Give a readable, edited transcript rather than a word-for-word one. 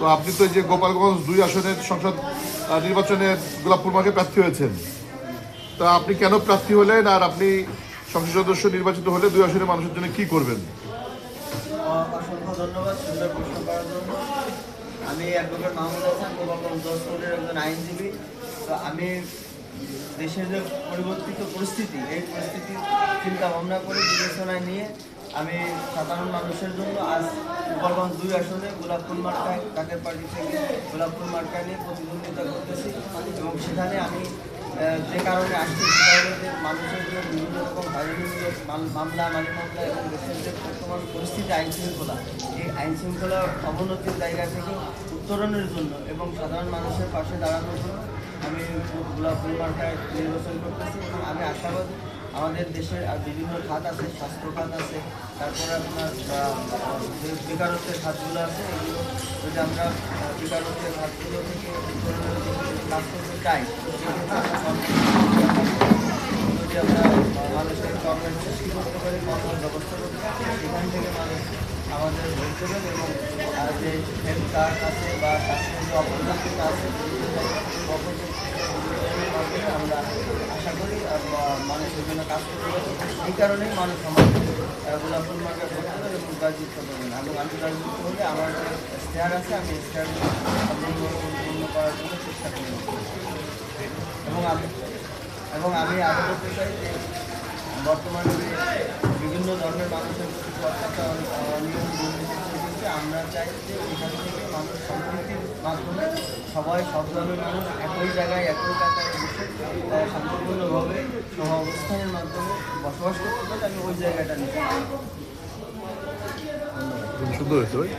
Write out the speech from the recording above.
তো আপনি তো এই যে গোপালগঞ্জ 2 আসনের সংসদ নির্বাচনে গোলাপপুর মার্কে প্রার্থী হয়েছেন, তা আপনি কেন প্রার্থী হলেন আর আপনি সংসদ সদস্য নির্বাচিত হলে 2 আসনের মানুষের জন্য কি করবেন? অসংখ্য ধন্যবাদ সুন্দর প্রশ্ন করার জন্য। আমি অ্যাডভোকেট মাহমুদ হাসান, গোপালগঞ্জ 10 ওয়ার্ডের একজন আইনজীবী। তো আমি দেশের যে পরিবর্তিত পরিস্থিতি, এই পরিস্থিতি চিন্তা ভাবনা করে বিবেচনায় নিয়ে আমি সাধারণ মানুষের জন্য আজ গোপালগঞ্জ 2 আসনে গোলাপপুর মার্কায় কাকের পার্টি থেকে গোলাপপুর মার্কা নিয়ে প্রতিদ্বন্দ্বিতা করতেছি। এবং সেখানে আমি যে কারণে আসছি সেটা হলো যে মানুষের যে বিভিন্ন রকম হয়রানিমূলক মামলা, মানি মামলা এবং দেশের যে বর্তমান পরিস্থিতি আইনশৃঙ্খলা, এই আইনশৃঙ্খলা অবনতির জায়গা থেকে উত্তরণের জন্য এবং সাধারণ মানুষের পাশে দাঁড়ানোর জন্য আমি গোলাপপুর মার্কায় নির্বাচন করতেছি। এবং আমি আশাবাদী আমাদের দেশের আর বিভিন্ন খাত আছে, স্বাস্থ্য খাত আছে, তারপরে আপনার যে বেকারত্বের খাতগুলো আছে, এগুলো যদি আমরা বেকারত্বের খাতগুলো থেকে উত্তরণের জন্য কাজ করতে চাই, যদি আমরা মানুষের কর্মের সৃষ্টি করতে পারি, কর্মের ব্যবস্থা করতে পারি, সেখান থেকে মানুষ আমাদের ভোট দেবেন। এবং যে হেলথ কার্ড আছে বা স্বাস্থ্যের যে অপরচুনিটি আছে, মাধ্যমে আমরা আশা করি মানুষের জন্য কাজ করতে পারি। এই কারণেই মানুষ আমাদের গোলাপপুর মার্কে ভোট দেবেন এবং জয়যুক্ত করবেন। এবং আমি জয়যুক্ত হলে আমার যে স্টেয়ার আছে, আমি স্টেয়ারগুলো সম্পূর্ণ করার জন্য চেষ্টা করি। এবং আমি আরও বলতে চাই যে বর্তমানে যে বিভিন্ন ধরনের মানুষের প্রতি অত্যাচার, অনিয়ম, দুর্নীতি চলছে, আমরা চাই যে এখান থেকে মানুষ সম্প্রীতির মাধ্যমে সবাই, সব ধরনের মানুষ একই জায়গায় একই কাতারে বসে শান্তিপূর্ণভাবে সহ অবস্থানের মাধ্যমে বসবাস করতে পারে। আমি ওই জায়গাটা নিতে চাই। সুন্দর হয়েছে ভাই।